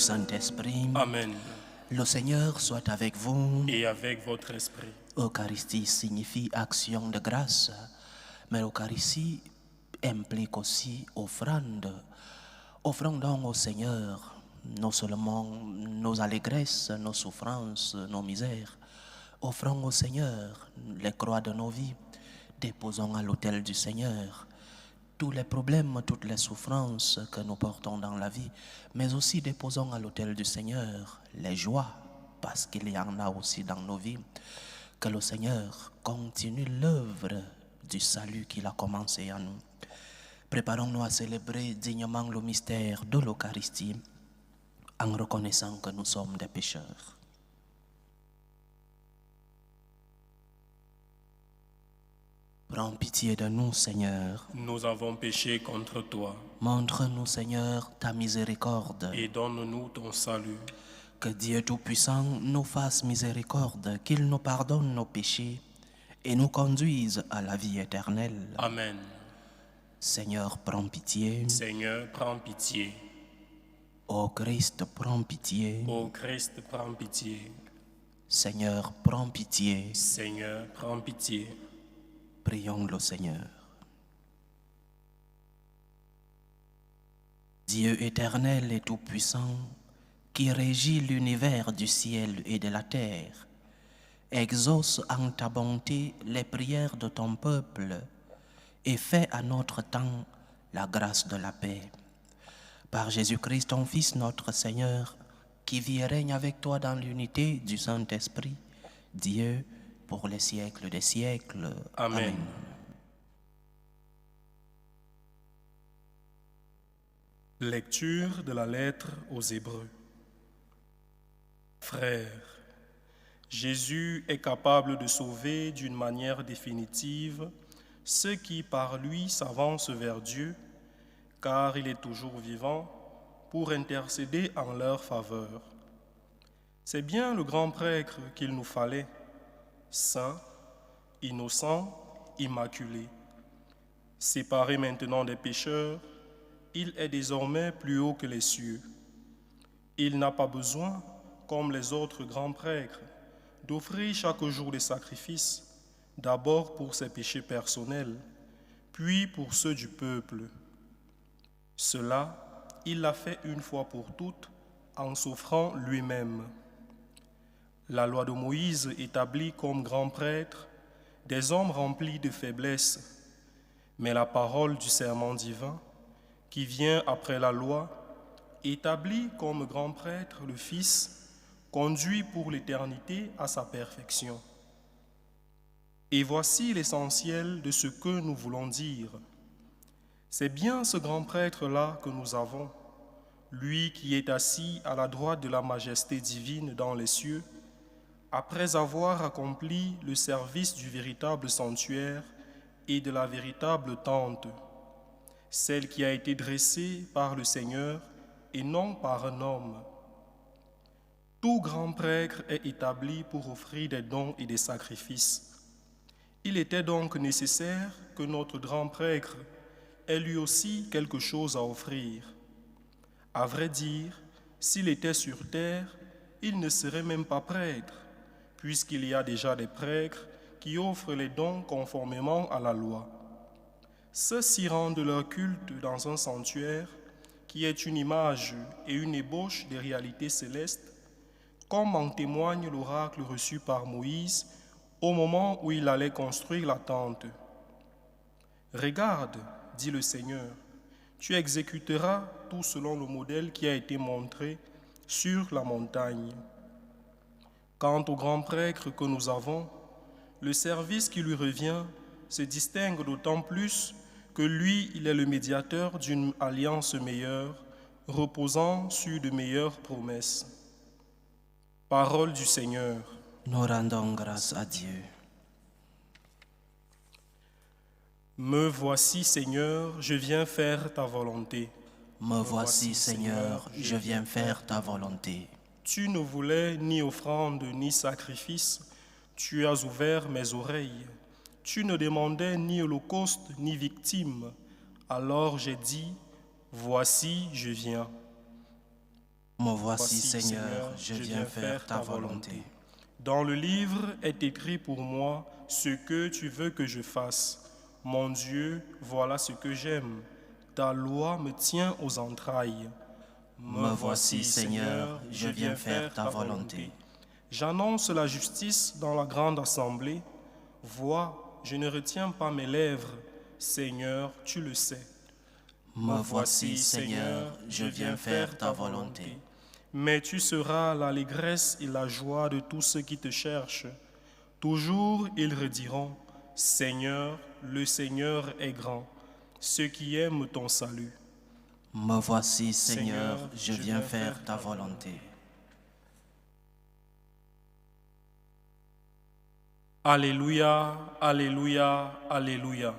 Saint-Esprit. Amen. Le Seigneur soit avec vous. Et avec votre esprit. Eucharistie signifie action de grâce, mais l'Eucharistie implique aussi offrande. Offrons donc au Seigneur non seulement nos allégresses, nos souffrances, nos misères. Offrons au Seigneur les croix de nos vies. Déposons à l'autel du Seigneur tous les problèmes, toutes les souffrances que nous portons dans la vie, mais aussi déposons à l'autel du Seigneur les joies, parce qu'il y en a aussi dans nos vies. Que le Seigneur continue l'œuvre du salut qu'il a commencé en nous. Préparons-nous à célébrer dignement le mystère de l'Eucharistie en reconnaissant que nous sommes des pécheurs. Prends pitié de nous, Seigneur. Nous avons péché contre toi. Montre-nous, Seigneur, ta miséricorde. Et donne-nous ton salut. Que Dieu Tout-Puissant nous fasse miséricorde, qu'il nous pardonne nos péchés et nous conduise à la vie éternelle. Amen. Seigneur, prends pitié. Seigneur, prends pitié. Ô Christ, prends pitié. Ô Christ, prends pitié. Seigneur, prends pitié. Seigneur, prends pitié. Prions le Seigneur. Dieu éternel et tout-puissant, qui régit l'univers du ciel et de la terre, exauce en ta bonté les prières de ton peuple et fais à notre temps la grâce de la paix. Par Jésus-Christ, ton Fils, notre Seigneur, qui vit et règne avec toi dans l'unité du Saint-Esprit, Dieu, pour les siècles des siècles. Amen. Lecture de la lettre aux Hébreux. Frères, Jésus est capable de sauver d'une manière définitive ceux qui par lui s'avancent vers Dieu, car il est toujours vivant pour intercéder en leur faveur. C'est bien le grand prêtre qu'il nous fallait, saint, innocent, immaculé. Séparé maintenant des pécheurs, il est désormais plus haut que les cieux. Il n'a pas besoin, comme les autres grands prêtres, d'offrir chaque jour des sacrifices, d'abord pour ses péchés personnels, puis pour ceux du peuple. Cela, il l'a fait une fois pour toutes en s'offrant lui-même. La loi de Moïse établit comme grands prêtres des hommes remplis de faiblesse, mais la parole du serment divin, qui vient après la loi, établit comme grand prêtre le Fils, conduit pour l'éternité à sa perfection. Et voici l'essentiel de ce que nous voulons dire. C'est bien ce grand prêtre-là que nous avons, lui qui est assis à la droite de la majesté divine dans les cieux, après avoir accompli le service du véritable sanctuaire et de la véritable tente, celle qui a été dressée par le Seigneur et non par un homme. Tout grand prêtre est établi pour offrir des dons et des sacrifices. Il était donc nécessaire que notre grand prêtre ait lui aussi quelque chose à offrir. À vrai dire, s'il était sur terre, il ne serait même pas prêtre, puisqu'il y a déjà des prêtres qui offrent les dons conformément à la loi. Ceux-ci rendent leur culte dans un sanctuaire qui est une image et une ébauche des réalités célestes, comme en témoigne l'oracle reçu par Moïse au moment où il allait construire la tente. « Regarde, dit le Seigneur, tu exécuteras tout selon le modèle qui a été montré sur la montagne. » Quant au grand prêtre que nous avons, le service qui lui revient se distingue d'autant plus que lui, il est le médiateur d'une alliance meilleure, reposant sur de meilleures promesses. Parole du Seigneur. Nous rendons grâce à Dieu. Me voici, Seigneur, je viens faire ta volonté. Me voici, Seigneur, je viens faire ta volonté. Tu ne voulais ni offrande ni sacrifice, tu as ouvert mes oreilles. Tu ne demandais ni holocauste ni victime. Alors j'ai dit, voici, je viens. Me voici, Seigneur, je viens faire ta volonté. Dans le livre est écrit pour moi ce que tu veux que je fasse. Mon Dieu, voilà ce que j'aime. Ta loi me tient aux entrailles. Me voici, Seigneur, je viens faire ta volonté. J'annonce la justice dans la grande assemblée. Vois, je ne retiens pas mes lèvres. Seigneur, tu le sais. Me voici, Seigneur, je viens faire ta volonté. Mais tu seras l'allégresse et la joie de tous ceux qui te cherchent. Toujours ils rediront, Seigneur, le Seigneur est grand, ceux qui aiment ton salut. Me voici, Seigneur, je viens faire ta volonté. Alléluia, Alléluia, Alléluia.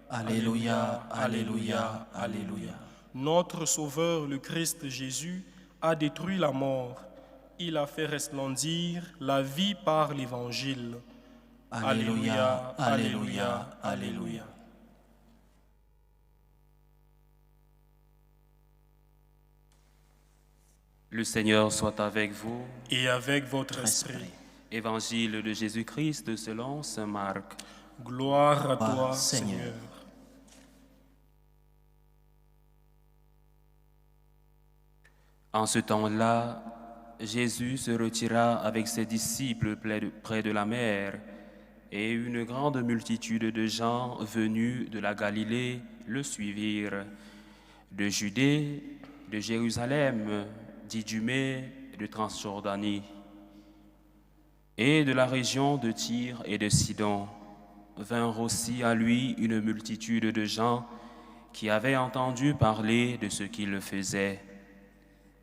Alléluia, Alléluia, Alléluia. Notre Sauveur, le Christ Jésus, a détruit la mort. Il a fait resplendir la vie par l'Évangile. Alléluia, Alléluia, Alléluia. Le Seigneur soit avec vous. Et avec votre esprit. Évangile de Jésus-Christ selon saint Marc. Gloire à Gloire, toi, Seigneur. Seigneur. En ce temps-là, Jésus se retira avec ses disciples près de la mer, et une grande multitude de gens venus de la Galilée le suivirent, de Judée, de Jérusalem, d'Idumée, de Transjordanie, et de la région de Tyr et de Sidon. Vinrent aussi à lui une multitude de gens qui avaient entendu parler de ce qu'il faisait.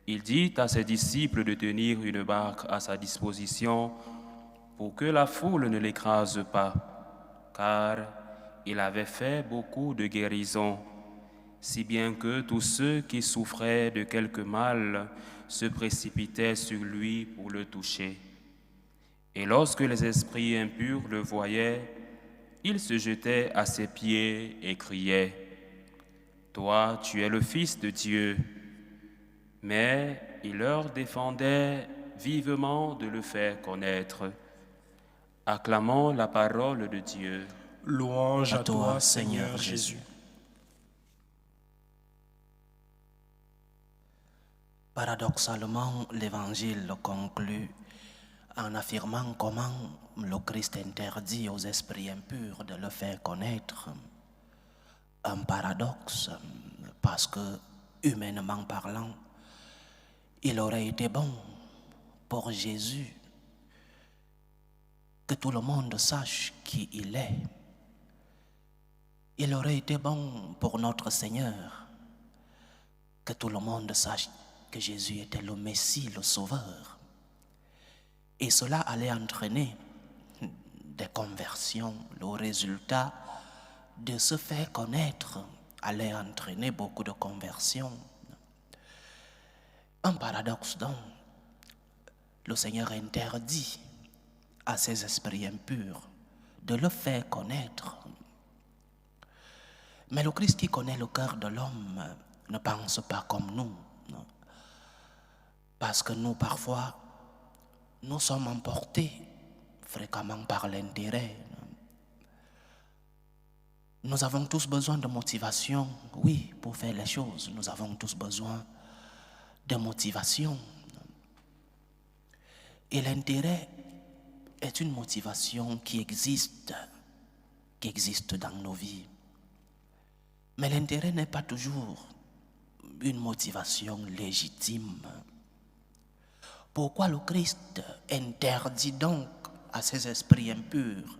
Il dit à ses disciples de tenir une barque à sa disposition pour que la foule ne l'écrase pas, car il avait fait beaucoup de guérisons, si bien que tous ceux qui souffraient de quelque mal se précipitaient sur lui pour le toucher. Et lorsque les esprits impurs le voyaient, ils se jetaient à ses pieds et criaient, « Toi, tu es le Fils de Dieu. » Mais il leur défendait vivement de le faire connaître. Acclamons la parole de Dieu. Louange À à toi, toi, Seigneur Seigneur Jésus. Paradoxalement, l'Évangile conclut en affirmant comment le Christ interdit aux esprits impurs de le faire connaître. Un paradoxe, parce que, humainement parlant, il aurait été bon pour Jésus que tout le monde sache qui il est. Il aurait été bon pour notre Seigneur que tout le monde sache que Jésus était le Messie, le Sauveur. Et cela allait entraîner des conversions. Le résultat de se faire connaître allait entraîner beaucoup de conversions. Un paradoxe donc. Le Seigneur interdit à ces esprits impurs de le faire connaître. Mais le Christ qui connaît le cœur de l'homme ne pense pas comme nous. Non. Parce que nous, parfois, nous sommes emportés fréquemment par l'intérêt. Nous avons tous besoin de motivation, oui, pour faire les choses. Nous avons tous besoin de motivation. Et l'intérêt est une motivation qui existe dans nos vies. Mais l'intérêt n'est pas toujours une motivation légitime. Pourquoi le Christ interdit donc à ces esprits impurs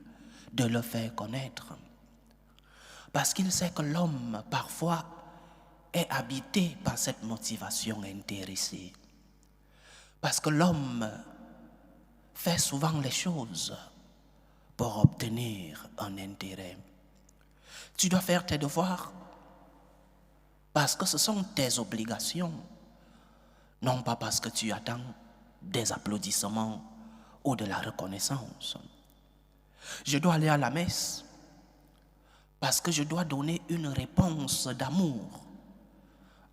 de le faire connaître? Parce qu'il sait que l'homme, parfois, est habité par cette motivation intéressée. Parce que l'homme fait souvent les choses pour obtenir un intérêt. Tu dois faire tes devoirs parce que ce sont tes obligations, non pas parce que tu attends des applaudissements ou de la reconnaissance. Je dois aller à la messe parce que je dois donner une réponse d'amour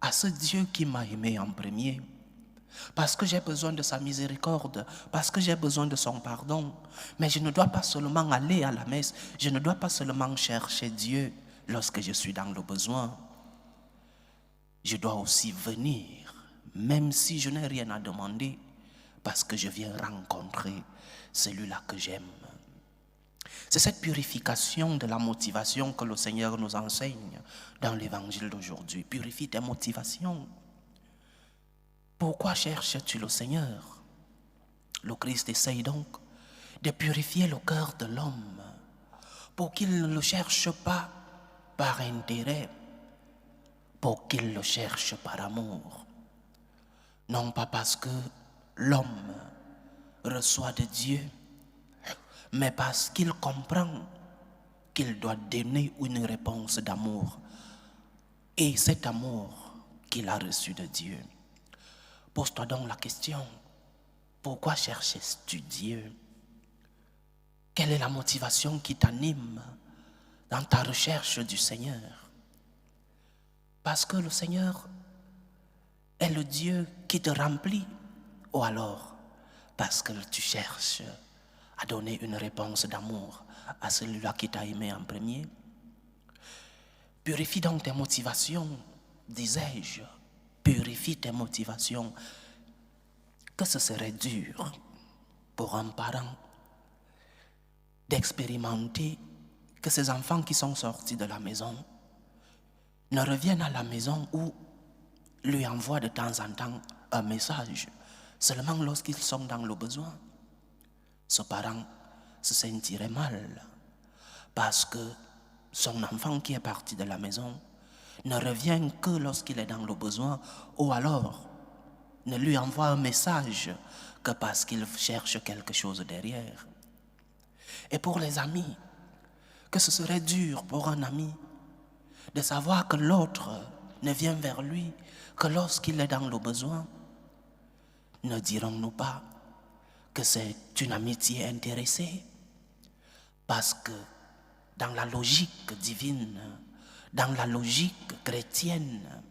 à ce Dieu qui m'a aimé en premier. parce que j'ai besoin de sa miséricorde, parce que j'ai besoin de son pardon. Mais je ne dois pas seulement aller à la messe, je ne dois pas seulement chercher Dieu lorsque je suis dans le besoin. Je dois aussi venir, même si je n'ai rien à demander, parce que je viens rencontrer celui-là que j'aime. C'est cette purification de la motivation que le Seigneur nous enseigne dans l'évangile d'aujourd'hui. Purifie tes motivations. Pourquoi cherches-tu le Seigneur? Le Christ essaye donc de purifier le cœur de l'homme pour qu'il ne le cherche pas par intérêt, pour qu'il le cherche par amour. Non pas parce que l'homme reçoit de Dieu, mais parce qu'il comprend qu'il doit donner une réponse d'amour. Et cet amour qu'il a reçu de Dieu. Pose-toi donc la question, pourquoi cherches-tu Dieu? Quelle est la motivation qui t'anime dans ta recherche du Seigneur? Parce que le Seigneur est le Dieu qui te remplit, ou alors parce que tu cherches à donner une réponse d'amour à celui-là qui t'a aimé en premier? Purifie donc tes motivations, disais-je. Purifie tes motivations. Que ce serait dur pour un parent d'expérimenter que ses enfants qui sont sortis de la maison ne reviennent à la maison ou lui envoient de temps en temps un message seulement lorsqu'ils sont dans le besoin. Ce parent se sentirait mal parce que son enfant qui est parti de la maison ne revient que lorsqu'il est dans le besoin, ou alors ne lui envoie un message que parce qu'il cherche quelque chose derrière. Et pour les amis, que ce serait dur pour un ami de savoir que l'autre ne vient vers lui que lorsqu'il est dans le besoin. Ne dirons-nous pas que c'est une amitié intéressée? Parce que dans la logique divine, dans la logique chrétienne,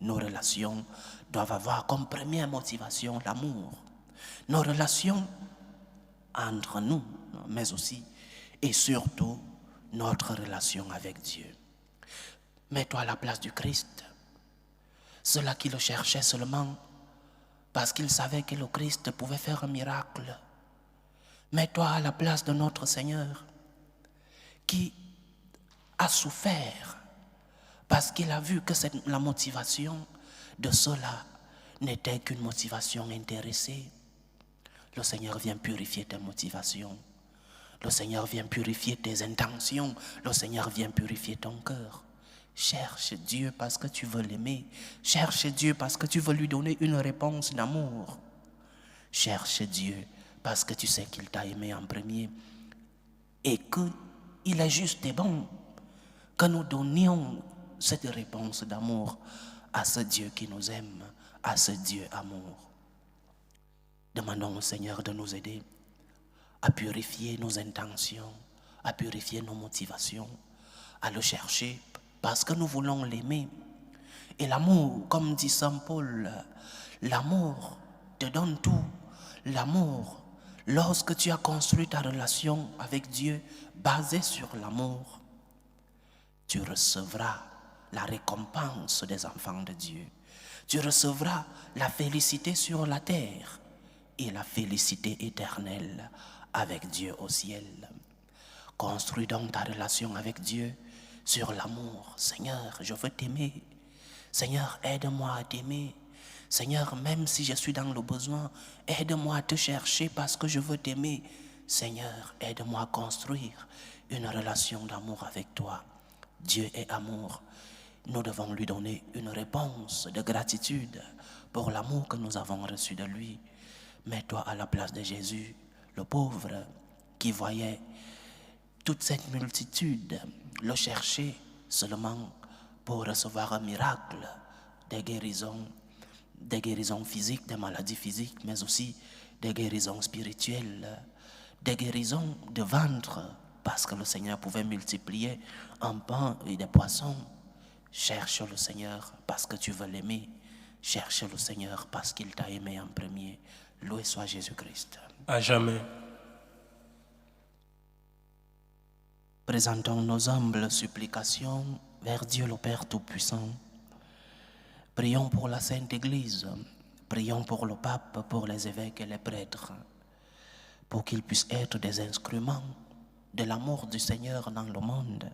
nos relations doivent avoir comme première motivation l'amour. Nos relations entre nous, mais aussi et surtout notre relation avec Dieu. Mets-toi à la place du Christ. Ceux-là qui le cherchaient seulement parce qu'ils savaient que le Christ pouvait faire un miracle. Mets-toi à la place de notre Seigneur qui a souffert parce qu'il a vu que la motivation de cela n'était qu'une motivation intéressée. Le Seigneur vient purifier tes motivations. Le Seigneur vient purifier tes intentions. Le Seigneur vient purifier ton cœur. Cherche Dieu parce que tu veux l'aimer. Cherche Dieu parce que tu veux lui donner une réponse d'amour. Cherche Dieu parce que tu sais qu'il t'a aimé en premier et qu'il est juste et bon que nous donnions cette réponse d'amour à ce Dieu qui nous aime, à ce Dieu amour. Demandons au Seigneur de nous aider à purifier nos intentions, à purifier nos motivations, à le chercher parce que nous voulons l'aimer. Et l'amour, comme dit Saint Paul, l'amour te donne tout. L'amour, lorsque tu as construit ta relation avec Dieu basée sur l'amour, tu recevras la récompense des enfants de Dieu. Tu recevras la félicité sur la terre et la félicité éternelle avec Dieu au ciel. Construis donc ta relation avec Dieu sur l'amour. Seigneur, je veux t'aimer. Seigneur, aide-moi à t'aimer. Seigneur, même si je suis dans le besoin, aide-moi à te chercher parce que je veux t'aimer. Seigneur, aide-moi à construire une relation d'amour avec toi. Dieu est amour. Nous devons lui donner une réponse de gratitude pour l'amour que nous avons reçu de lui. Mets-toi à la place de Jésus, le pauvre qui voyait toute cette multitude le chercher seulement pour recevoir un miracle, des guérisons physiques, des maladies physiques, mais aussi des guérisons spirituelles, des guérisons de ventre, parce que le Seigneur pouvait multiplier un pain et des poissons. Cherche le Seigneur parce que tu veux l'aimer. Cherche le Seigneur parce qu'il t'a aimé en premier. Loué soit Jésus-Christ. À jamais. Présentons nos humbles supplications vers Dieu le Père Tout-Puissant. Prions pour la Sainte Église, prions pour le pape, pour les évêques et les prêtres, pour qu'ils puissent être des instruments de l'amour du Seigneur dans le monde.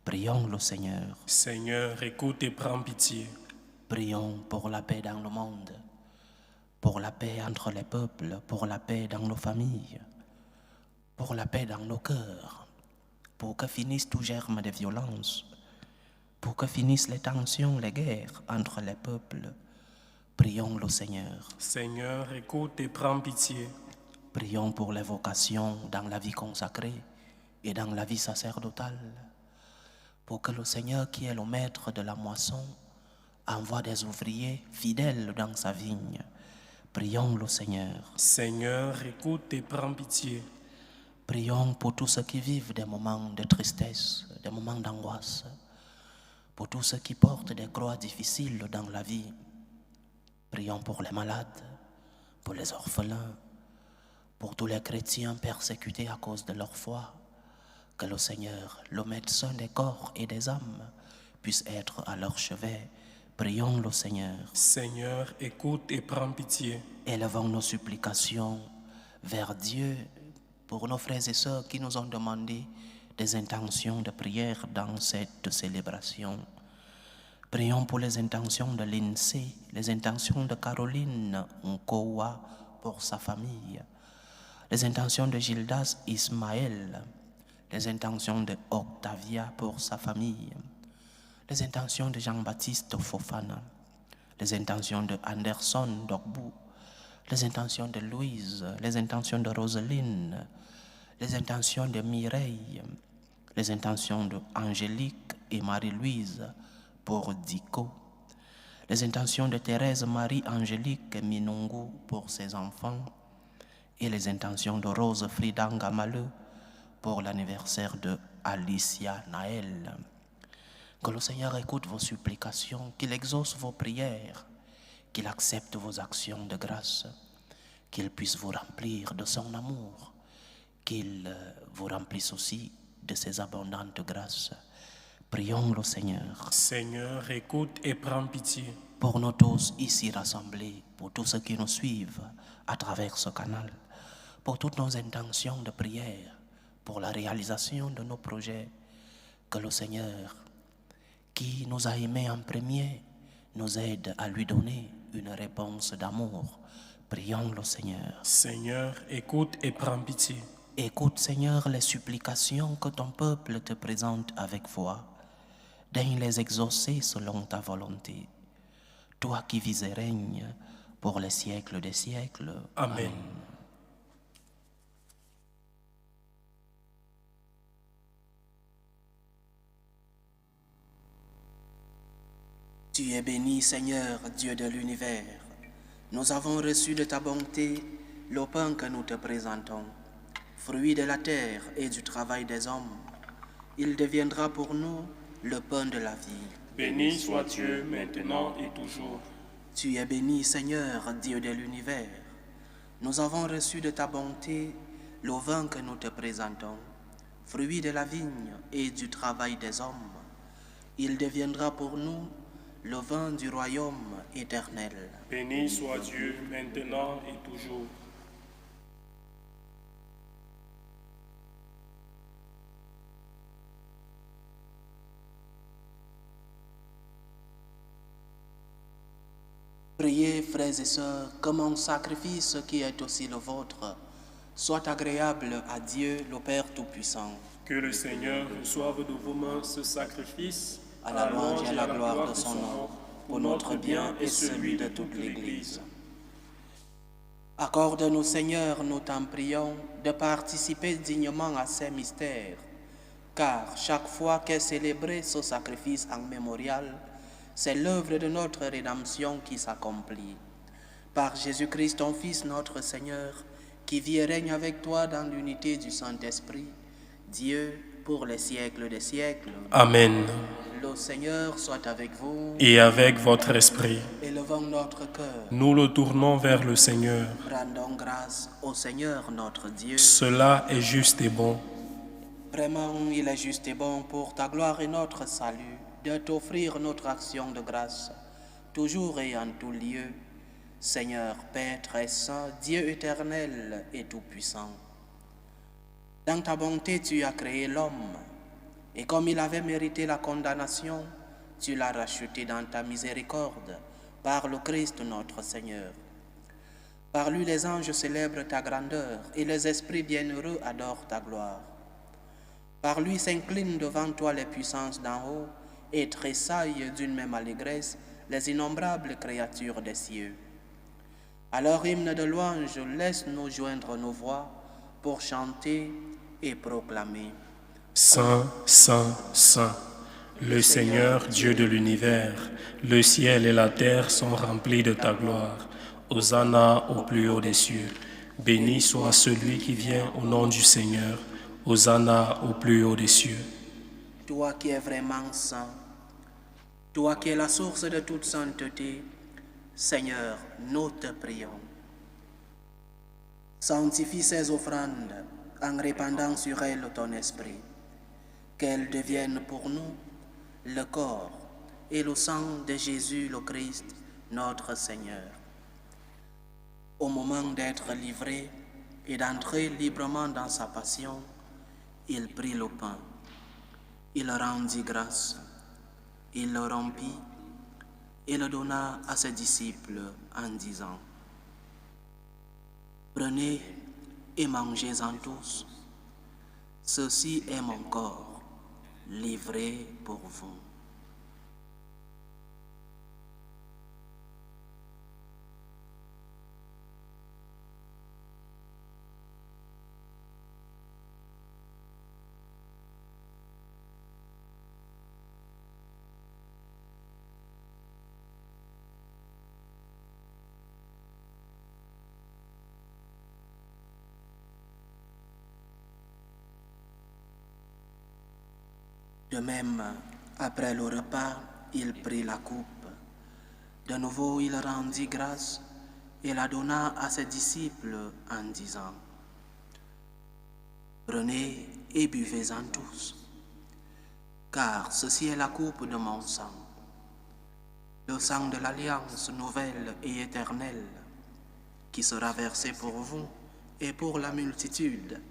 Prions le Seigneur. Seigneur, écoute et prends pitié. Prions pour la paix dans le monde, pour la paix entre les peuples, pour la paix dans nos familles, pour la paix dans nos cœurs, pour que finisse tout germe de violence, pour que finissent les tensions, les guerres entre les peuples. Prions le Seigneur. Seigneur, écoute et prends pitié. Prions pour les vocations dans la vie consacrée et dans la vie sacerdotale, pour que le Seigneur, qui est le maître de la moisson, envoie des ouvriers fidèles dans sa vigne. Prions le Seigneur. Seigneur, écoute et prends pitié. Prions pour tous ceux qui vivent des moments de tristesse, des moments d'angoisse, pour tous ceux qui portent des croix difficiles dans la vie. Prions pour les malades, pour les orphelins, pour tous les chrétiens persécutés à cause de leur foi. Que le Seigneur, le médecin des corps et des âmes, puisse être à leur chevet. Prions le Seigneur. Seigneur, écoute et prends pitié. Élevons nos supplications vers Dieu pour nos frères et sœurs qui nous ont demandé des intentions de prière dans cette célébration. Prions pour les intentions de l'INSEE, les intentions de Caroline Nkowa pour sa famille, les intentions de Gildas Ismaël, les intentions de Octavia pour sa famille, les intentions de Jean-Baptiste Fofana, les intentions de Anderson Dogbu, les intentions de Louise, les intentions de Roseline, les intentions de Mireille, les intentions de Angélique et Marie-Louise pour Dico, les intentions de Thérèse Marie-Angélique Minungu pour ses enfants et les intentions de Rose Fridanga Maleu pour l'anniversaire de Alicia Naël. Que le Seigneur écoute vos supplications, qu'il exauce vos prières, qu'il accepte vos actions de grâce, qu'il puisse vous remplir de son amour, qu'il vous remplisse aussi de ses abondantes grâces. Prions le Seigneur. Seigneur, écoute et prends pitié. Pour nous tous ici rassemblés, pour tous ceux qui nous suivent à travers ce canal, pour toutes nos intentions de prière, pour la réalisation de nos projets, que le Seigneur, qui nous a aimés en premier, nous aide à lui donner une réponse d'amour. Prions le Seigneur. Seigneur, écoute et prends pitié. Écoute, Seigneur, les supplications que ton peuple te présente avec foi. Daigne les exaucer selon ta volonté. Toi qui vis et règnes pour les siècles des siècles. Amen. Tu es béni, Seigneur, Dieu de l'univers. Nous avons reçu de ta bonté le pain que nous te présentons, fruit de la terre et du travail des hommes. Il deviendra pour nous le pain de la vie. Béni soit Dieu maintenant et toujours. Tu es béni, Seigneur, Dieu de l'univers. Nous avons reçu de ta bonté le vin que nous te présentons, fruit de la vigne et du travail des hommes. Il deviendra pour nous le vin du royaume éternel. Béni soit Dieu maintenant et toujours. Priez, frères et sœurs, que mon sacrifice, qui est aussi le vôtre, soit agréable à Dieu, le Père Tout-Puissant. Que le Seigneur reçoive de vos mains ce sacrifice, à la louange et à la gloire de son nom, pour notre bien et celui de toute l'Église. Accorde-nous, Seigneur, nous t'en prions, de participer dignement à ces mystères, car chaque fois qu'est célébré ce sacrifice en mémorial, c'est l'œuvre de notre rédemption qui s'accomplit. Par Jésus-Christ, ton Fils, notre Seigneur, qui vit et règne avec toi dans l'unité du Saint-Esprit, Dieu, pour les siècles des siècles. Amen. Le Seigneur soit avec vous. Et avec votre esprit, Élevons notre cœur. nous le tournons vers le Seigneur. Rendons grâce au Seigneur notre Dieu. Cela est juste et bon. Vraiment, il est juste et bon pour ta gloire et notre salut de t'offrir notre action de grâce, toujours et en tout lieu. Seigneur, Père très saint, Dieu éternel et tout-puissant. Dans ta bonté, tu as créé l'homme, et comme il avait mérité la condamnation, tu l'as racheté dans ta miséricorde, par le Christ notre Seigneur. Par lui, les anges célèbrent ta grandeur, et les esprits bienheureux adorent ta gloire. Par lui s'inclinent devant toi les puissances d'en haut, et tressaillent d'une même allégresse les innombrables créatures des cieux. Alors, hymne de louange, laisse-nous joindre nos voix pour chanter et proclamer. Saint, Saint, Saint, le Seigneur Dieu de l'univers, le ciel et la terre sont remplis de ta gloire. Hosanna au plus haut des cieux. Béni soit celui qui vient au nom du Seigneur. Hosanna au plus haut des cieux. Toi qui es vraiment saint, toi qui es la source de toute sainteté, Seigneur, nous te prions. Sanctifie ces offrandes en répandant sur elles ton esprit, qu'elles deviennent pour nous le corps et le sang de Jésus le Christ, notre Seigneur. Au moment d'être livré et d'entrer librement dans sa passion, il prit le pain, il rendit grâce, il le rompit et le donna à ses disciples en disant: Prenez et mangez-en tous, ceci est mon corps, livré pour vous. De même, après le repas, il prit la coupe. De nouveau, il rendit grâce et la donna à ses disciples en disant: Prenez et buvez-en tous, car ceci est la coupe de mon sang, le sang de l'alliance nouvelle et éternelle, qui sera versé pour vous et pour la multitude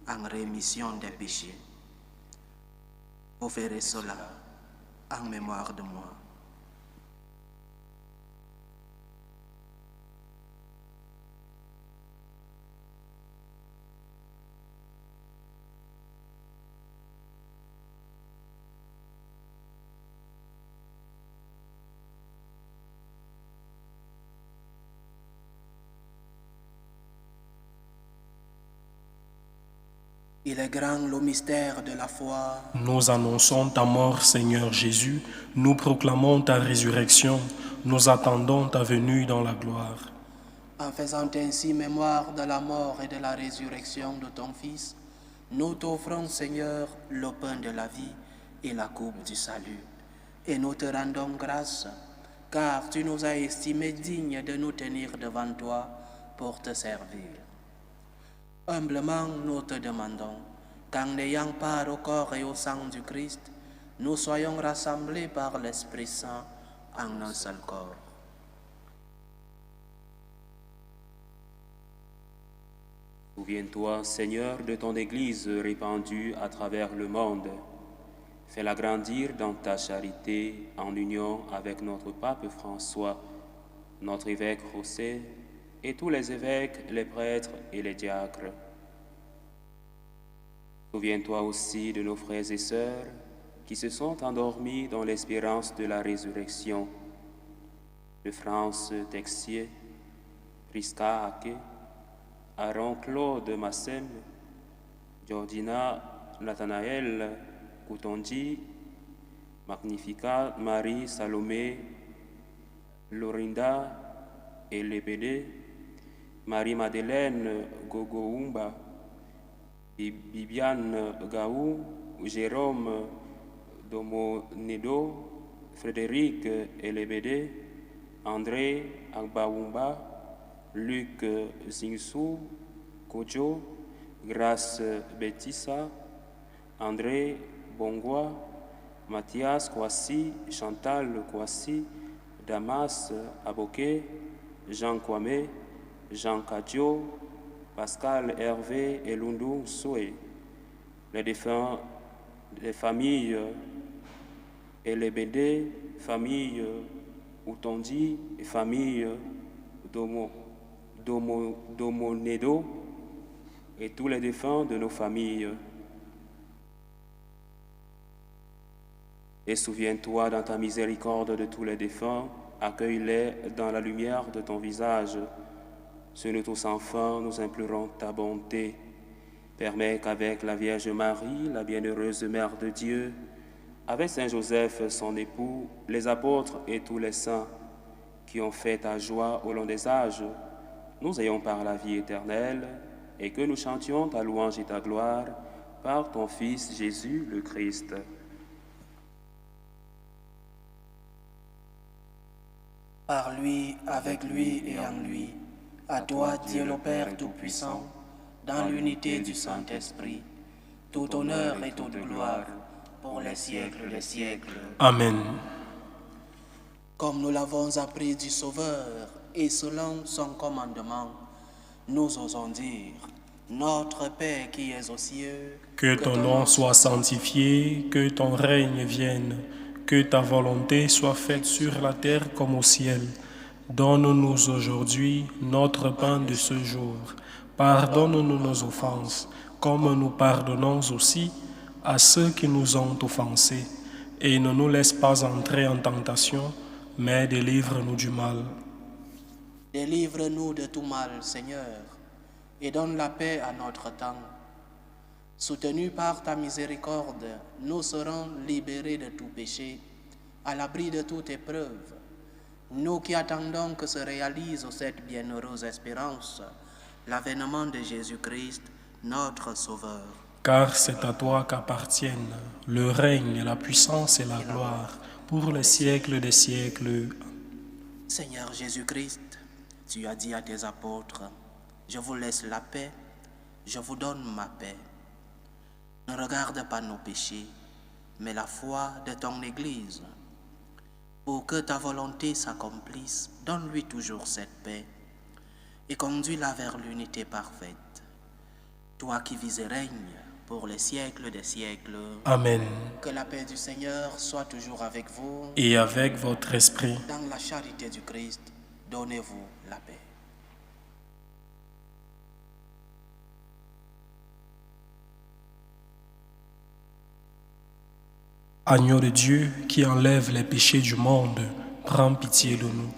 en rémission des péchés. Vous ferez cela en mémoire de moi. Il est grand le mystère de la foi. Nous annonçons ta mort, Seigneur Jésus. Nous proclamons ta résurrection. Nous attendons ta venue dans la gloire. En faisant ainsi mémoire de la mort et de la résurrection de ton Fils, nous t'offrons, Seigneur, le pain de la vie et la coupe du salut. Et nous te rendons grâce, car tu nous as estimés dignes de nous tenir devant toi pour te servir. Humblement, nous te demandons qu'en n'ayant part au corps et au sang du Christ, nous soyons rassemblés par l'Esprit Saint en un seul corps. Souviens-toi, Seigneur, de ton Église répandue à travers le monde. Fais-la grandir dans ta charité en union avec notre pape François, notre évêque José, et tous les évêques, les prêtres et les diacres. Souviens-toi aussi de nos frères et sœurs qui se sont endormis dans l'espérance de la résurrection, de France Texier, Prisca Ake, Aaron Claude Massem, Georgina Nathanaël Koutondi, Magnificat Marie Salomé, Lorinda Elebede, Marie-Madeleine Gogoumba, Bibiane Gaou, Jérôme Domonedo, Frédéric Elebede, André Agbaoumba, Luc Zingsou, Kojo, Grace Betissa, André Bongwa, Mathias Kouassi, Chantal Kouassi, Damas Aboké, Jean Kwame, Jean Kadjo, Pascal Hervé et Lundu Soué, les défunts des familles Elebede, famille Utondi et famille Domonedo et tous les défunts de nos familles. Et souviens-toi dans ta miséricorde de tous les défunts, accueille-les dans la lumière de ton visage. Sur nous tous enfants, nous implorons ta bonté. Permets qu'avec la Vierge Marie, la bienheureuse Mère de Dieu, avec Saint Joseph, son époux, les apôtres et tous les saints qui ont fait ta joie au long des âges, nous ayons par la vie éternelle et que nous chantions ta louange et ta gloire par ton Fils Jésus le Christ. Par lui, avec lui et en lui, à toi, Dieu le Père Tout-Puissant, dans l'unité du Saint-Esprit, tout honneur et toute gloire pour les siècles des siècles. Amen. Comme nous l'avons appris du Sauveur et selon son commandement, nous osons dire, Notre Père qui es aux cieux, Que ton nom soit sanctifié, que ton règne vienne, que ta volonté soit faite sur la terre comme au ciel. Donne-nous aujourd'hui notre pain de ce jour. Pardonne-nous nos offenses, comme nous pardonnons aussi à ceux qui nous ont offensés. Et ne nous laisse pas entrer en tentation, mais délivre-nous du mal. Délivre-nous de tout mal, Seigneur, et donne la paix à notre temps. Soutenus par ta miséricorde, nous serons libérés de tout péché, à l'abri de toute épreuve. Nous qui attendons que se réalise cette bienheureuse espérance, l'avènement de Jésus-Christ, notre Sauveur. Car c'est à toi qu'appartiennent le règne, la puissance et la gloire pour les siècles des siècles. Seigneur Jésus-Christ, tu as dit à tes apôtres, je vous laisse la paix, je vous donne ma paix. Ne regarde pas nos péchés, mais la foi de ton Église. Pour que ta volonté s'accomplisse, donne-lui toujours cette paix et conduis-la vers l'unité parfaite. Toi qui vis et règnes pour les siècles des siècles. Amen. Que la paix du Seigneur soit toujours avec vous. Et avec votre esprit. Dans la charité du Christ, donnez-vous la paix. Agneau de Dieu qui enlève les péchés du monde, prends pitié de nous.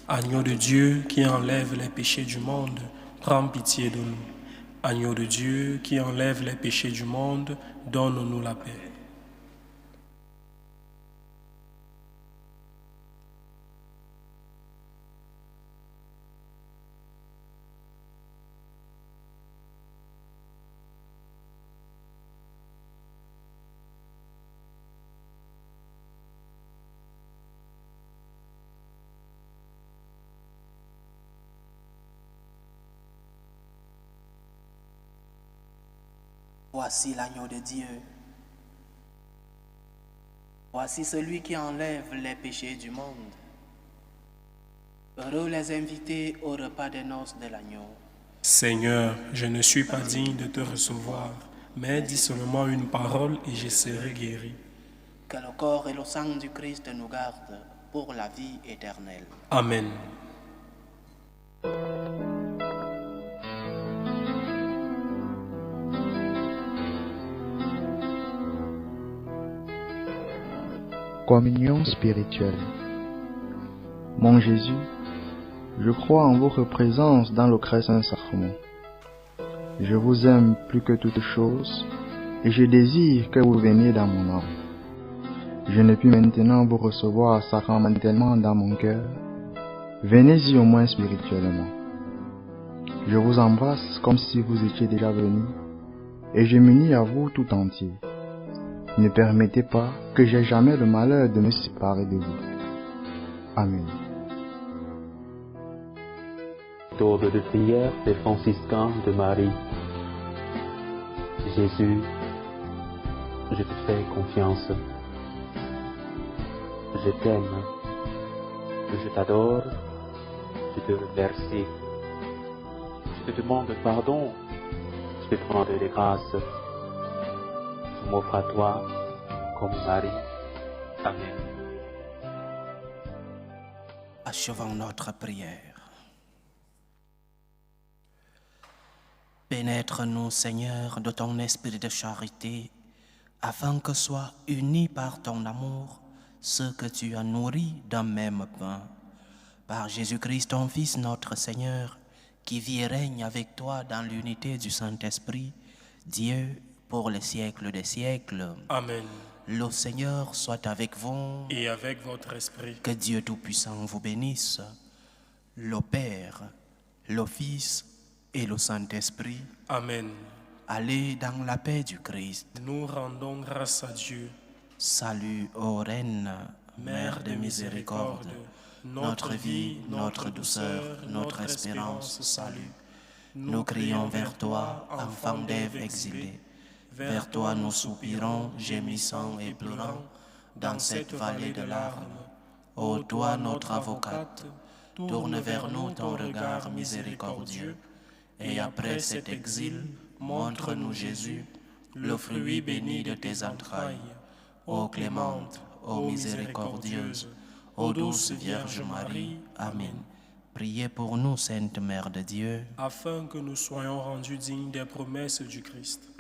Agneau de Dieu qui enlève les péchés du monde, prends pitié de nous. Agneau de Dieu qui enlève les péchés du monde, donne-nous la paix. Voici l'agneau de Dieu. Voici celui qui enlève les péchés du monde. Heureux les invités au repas des noces de l'agneau. Seigneur, je ne suis pas digne de te recevoir, mais dis seulement une parole et je serai guéri. Que le corps et le sang du Christ nous gardent pour la vie éternelle. Amen. Communion spirituelle. Mon Jésus, je crois en votre présence dans le très saint sacrement. Je vous aime plus que toute chose et je désire que vous veniez dans mon âme. Je ne puis maintenant vous recevoir sacramentellement dans mon cœur. Venez-y au moins spirituellement. Je vous embrasse comme si vous étiez déjà venu et je m'unis à vous tout entier. ne permettez pas que j'aie jamais le malheur de me séparer de vous. Amen. Tour de prière des franciscains de Marie. Jésus, je te fais confiance. Je t'aime. Je t'adore. Je te remercie. Je te demande pardon. Je te prends de grâce. Je m'offre à toi comme Marie. Amen. Achevons notre prière. Pénètre-nous, Seigneur, de ton esprit de charité, afin que soient unis par ton amour ceux que tu as nourris d'un même pain. Par Jésus-Christ, ton Fils, notre Seigneur, qui vit et règne avec toi dans l'unité du Saint-Esprit, Dieu, pour les siècles des siècles. Amen. Le Seigneur soit avec vous. Et avec votre esprit. Que Dieu Tout-Puissant vous bénisse, le Père, le Fils et le Saint-Esprit. Amen. Allez dans la paix du Christ. Nous rendons grâce à Dieu. Salut, ô Reine, Mère de miséricorde, notre vie, notre douceur, notre espérance, salut. Nous crions vers toi, enfant d'Ève exilée. Vers toi nous soupirons, gémissant et pleurant, dans cette vallée de larmes. Ô toi, notre avocate, tourne vers nous ton regard miséricordieux, et après cet exil, montre-nous Jésus, le fruit béni de tes entrailles. Ô clémente, ô miséricordieuse, ô douce Vierge Marie, Amen. Priez pour nous, Sainte Mère de Dieu, afin que nous soyons rendus dignes des promesses du Christ.